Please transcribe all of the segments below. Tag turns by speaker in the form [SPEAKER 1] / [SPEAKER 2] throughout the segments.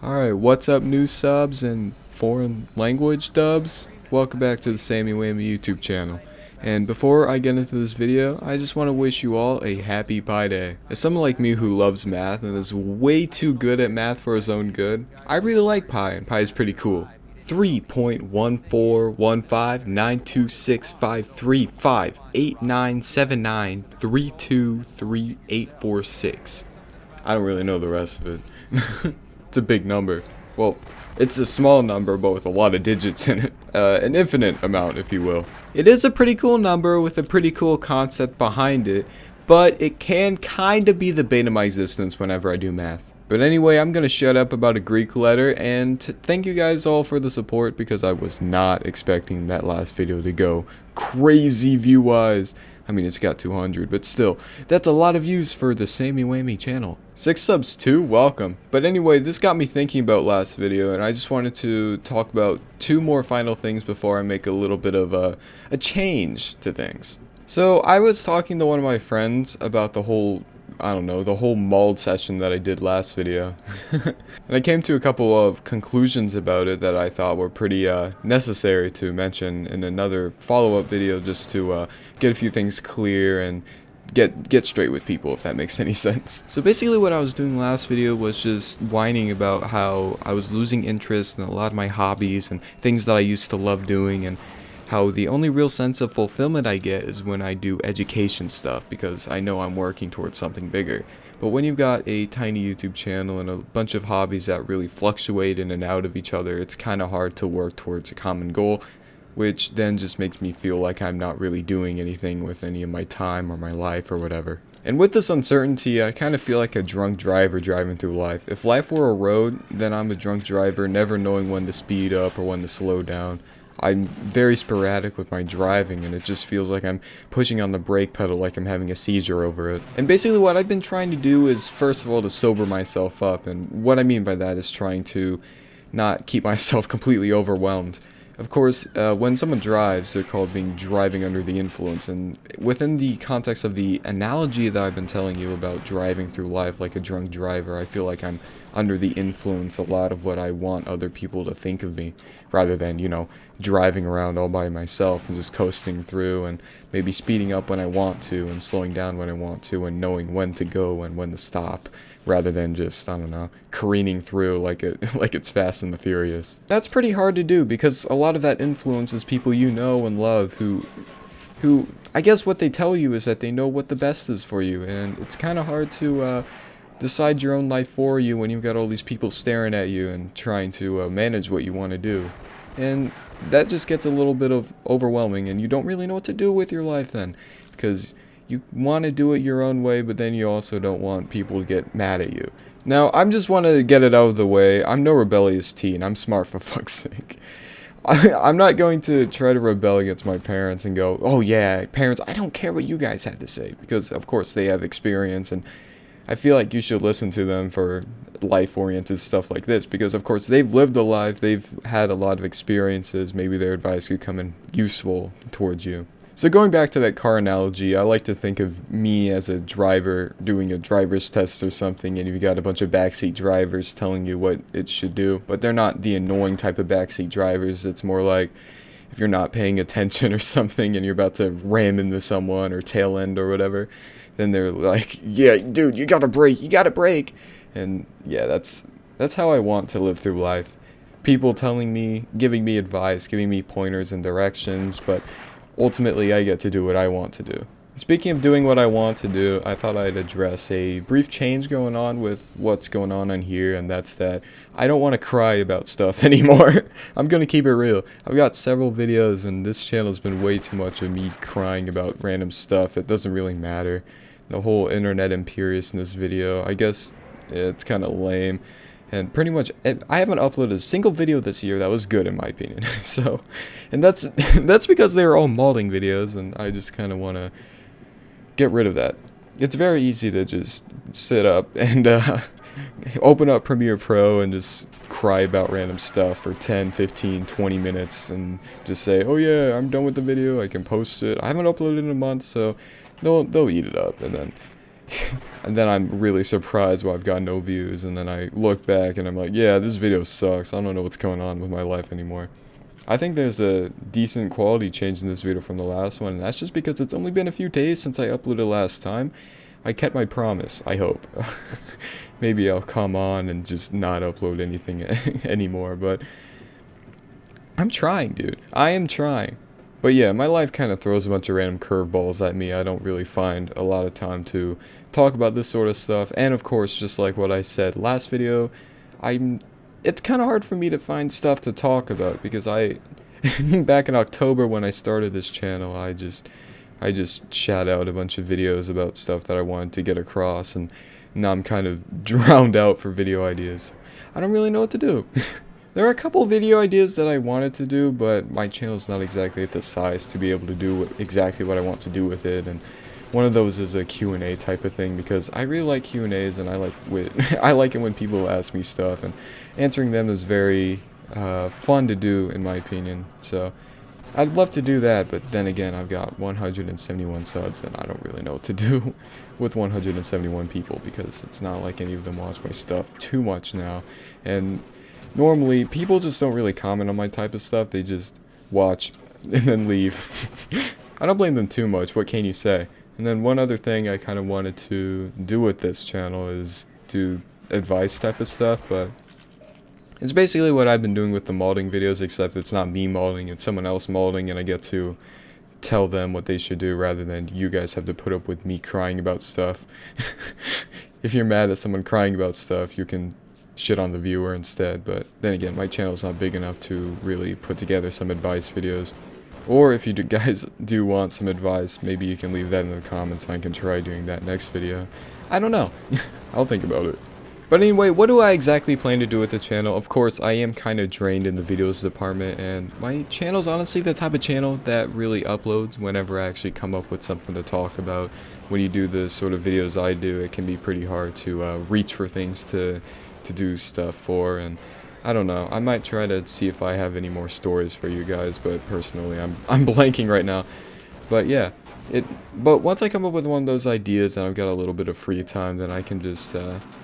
[SPEAKER 1] Alright, what's up new subs and foreign language dubs? Welcome back to the Sammy Whammy YouTube channel. And before I get into this video, I just want to wish you all a happy Pi Day. As someone like me who loves math and is way too good at math for his own good, I really like pi, and pi is pretty cool. 3.141592653589793233846. I don't really know the rest of it. It's a big number. Well, it's a small number, but with a lot of digits in it. An infinite amount, if you will. It is a pretty cool number with a pretty cool concept behind it, but it can kinda be the bane of my existence whenever I do math. But anyway, I'm gonna shut up about a Greek letter, and thank you guys all for the support, because I was not expecting that last video to go crazy view-wise. I mean, it's got 200, but still, that's a lot of views for the Sammy Whammy channel. 6 subs too, welcome. But anyway, this got me thinking about last video, and I just wanted to talk about 2 more final things before I make a little bit of a change to things. So, I was talking to one of my friends about the whole mauled session that I did last video. And I came to a couple of conclusions about it that I thought were pretty necessary to mention in another follow-up video, just to get a few things clear and get straight with people, if that makes any sense. So basically what I was doing last video was just whining about how I was losing interest in a lot of my hobbies and things that I used to love doing, and how the only real sense of fulfillment I get is when I do education stuff, because I know I'm working towards something bigger. But when you've got a tiny YouTube channel and a bunch of hobbies that really fluctuate in and out of each other, it's kind of hard to work towards a common goal, which then just makes me feel like I'm not really doing anything with any of my time or my life or whatever. And with this uncertainty, I kind of feel like a drunk driver driving through life. If life were a road, then I'm a drunk driver, never knowing when to speed up or when to slow down. I'm very sporadic with my driving, and it just feels like I'm pushing on the brake pedal like I'm having a seizure over it. And basically what I've been trying to do is, first of all, to sober myself up, and what I mean by that is trying to not keep myself completely overwhelmed. Of course, when someone drives, they're called driving under the influence, and within the context of the analogy that I've been telling you about driving through life like a drunk driver, I feel like I'm under the influence a lot of what I want other people to think of me, rather than, driving around all by myself and just coasting through and maybe speeding up when I want to and slowing down when I want to and knowing when to go and when to stop, rather than just, careening through like it's Fast and the Furious. That's pretty hard to do, because a lot of that influence is people you know and love who I guess what they tell you is that they know what the best is for you, and it's kind of hard to decide your own life for you when you've got all these people staring at you and trying to manage what you want to do. And that just gets a little bit of overwhelming, and you don't really know what to do with your life then, because you want to do it your own way, but then you also don't want people to get mad at you. Now, I just want to get it out of the way. I'm no rebellious teen. I'm smart, for fuck's sake. I'm not going to try to rebel against my parents and go, oh yeah, parents, I don't care what you guys have to say, because of course they have experience, and I feel like you should listen to them for life-oriented stuff like this, because of course they've lived a life, they've had a lot of experiences, maybe their advice could come in useful towards you. So going back to that car analogy, I like to think of me as a driver doing a driver's test or something, and you've got a bunch of backseat drivers telling you what it should do, but they're not the annoying type of backseat drivers. It's more like if you're not paying attention or something and you're about to ram into someone or tail end or whatever, then they're like, yeah, dude, you gotta brake. And yeah, that's how I want to live through life. People telling me, giving me advice, giving me pointers and directions, but ultimately I get to do what I want to do. Speaking of doing what I want to do, I thought I'd address a brief change going on with what's going on here, and that's that I don't want to cry about stuff anymore. I'm gonna keep it real. I've got several videos, and this channel's been way too much of me crying about random stuff that doesn't really matter. The whole internet imperious in this video, I guess it's kind of lame, and pretty much I haven't uploaded a single video this year that was good in my opinion. So, and that's because they were all modding videos, and I just kind of want to get rid of that. It's very easy to just sit up and open up Premiere Pro and just cry about random stuff for 10, 15, 20 minutes and just say, oh yeah, I'm done with the video, I can post it. I haven't uploaded in a month, so they'll eat it up, and then And then I'm really surprised why I've got no views, and then I look back and I'm like, yeah, this video sucks. I don't know what's going on with my life anymore. I think there's a decent quality change in this video from the last one, and that's just because it's only been a few days since I uploaded last time. I kept my promise, I hope. Maybe I'll come on and just not upload anything anymore, but I'm trying, dude. I am trying. But yeah, my life kind of throws a bunch of random curveballs at me. I don't really find a lot of time to talk about this sort of stuff. And of course, just like what I said last video, it's kind of hard for me to find stuff to talk about because back in October when I started this channel, I just shat out a bunch of videos about stuff that I wanted to get across, and now I'm kind of drowned out for video ideas. I don't really know what to do. There are a couple video ideas that I wanted to do, but my channel's not exactly at the size to be able to do exactly what I want to do with it, and one of those is a Q&A type of thing, because I really like Q&As, and I like it when people ask me stuff, and answering them is very fun to do, in my opinion. So I'd love to do that, but then again, I've got 171 subs, and I don't really know what to do with 171 people, because it's not like any of them watch my stuff too much now, and normally, people just don't really comment on my type of stuff. They just watch and then leave. I don't blame them too much. What can you say? And then one other thing I kind of wanted to do with this channel is do advice type of stuff, but it's basically what I've been doing with the modding videos, except it's not me modding, it's someone else modding, and I get to tell them what they should do rather than you guys have to put up with me crying about stuff. If you're mad at someone crying about stuff, you can shit on the viewer instead, but then again, my channel's not big enough to really put together some advice videos. Or if you guys do want some advice, maybe you can leave that in the comments and I can try doing that next video. I don't know. I'll think about it. But anyway, what do I exactly plan to do with the channel? Of course, I am kind of drained in the videos department, and my channel's honestly the type of channel that really uploads whenever I actually come up with something to talk about. When you do the sort of videos I do, it can be pretty hard to reach for things to do stuff for, and I don't know, I might try to see if I have any more stories for you guys, but personally I'm blanking right now. But yeah, but once I come up with one of those ideas and I've got a little bit of free time, then I can just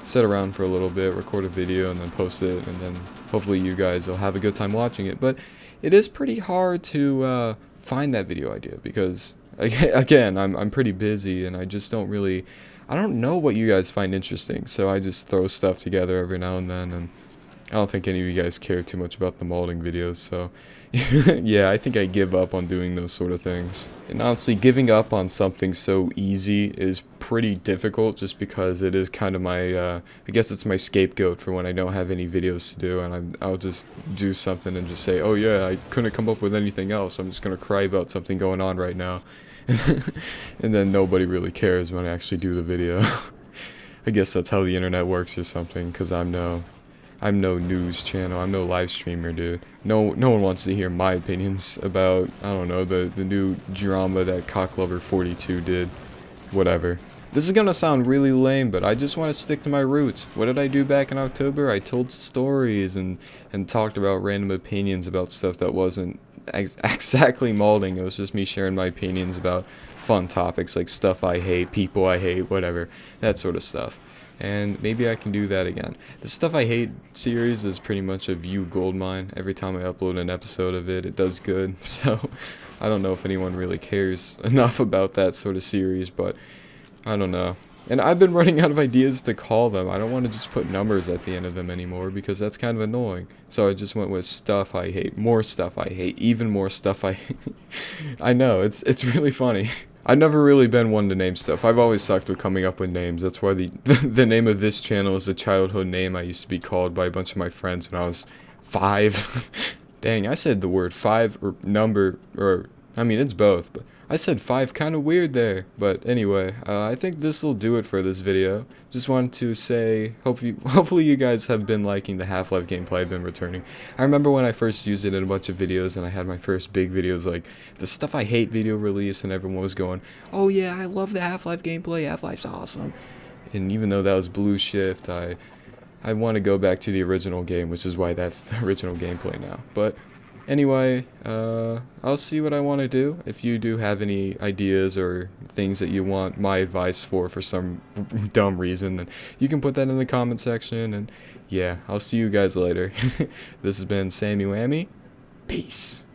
[SPEAKER 1] sit around for a little bit, record a video, and then post it, and then hopefully you guys will have a good time watching it. But it is pretty hard to find that video idea because again, I'm pretty busy, and I just don't know what you guys find interesting, so I just throw stuff together every now and then, and I don't think any of you guys care too much about the modding videos, so yeah, I think I give up on doing those sort of things. And honestly, giving up on something so easy is pretty difficult, just because it is kind of my, I guess it's my scapegoat for when I don't have any videos to do, and I'll just do something and just say, oh yeah, I couldn't come up with anything else, I'm just gonna cry about something going on right now. And then nobody really cares when I actually do the video. I guess that's how the internet works or something, because I'm no news channel, I'm no live streamer, dude. No one wants to hear my opinions about, I don't know, the new drama that Cocklover42 did. Whatever. This is gonna sound really lame, but I just want to stick to my roots. What did I do back in October? I told stories and talked about random opinions about stuff that wasn't exactly modding. It was just me sharing my opinions about fun topics like stuff I hate, people I hate, whatever, that sort of stuff. And maybe I can do that again. The Stuff I Hate series is pretty much a view goldmine. Every time I upload an episode of it, it does good. So I don't know if anyone really cares enough about that sort of series, but I don't know. And I've been running out of ideas to call them. I don't want to just put numbers at the end of them anymore, because that's kind of annoying. So I just went with Stuff I Hate, more stuff I hate, even more stuff I hate. I know, it's really funny. I've never really been one to name stuff. I've always sucked with coming up with names. That's why the name of this channel is a childhood name I used to be called by a bunch of my friends when I was 5. Dang, I said the word 5 or number, or I mean it's both, but I said 5 kind of weird there. But anyway, I think this will do it for this video. Just wanted to say, hopefully you guys have been liking the Half-Life gameplay I've been returning. I remember when I first used it in a bunch of videos, and I had my first big videos like the Stuff I Hate video release, and everyone was going, oh yeah, I love the Half-Life gameplay, Half-Life's awesome. And even though that was Blue Shift, I want to go back to the original game, which is why that's the original gameplay now. But Anyway, I'll see what I want to do. If you do have any ideas or things that you want my advice for some dumb reason, then you can put that in the comment section. And yeah, I'll see you guys later. This has been Sammy Whammy. Peace.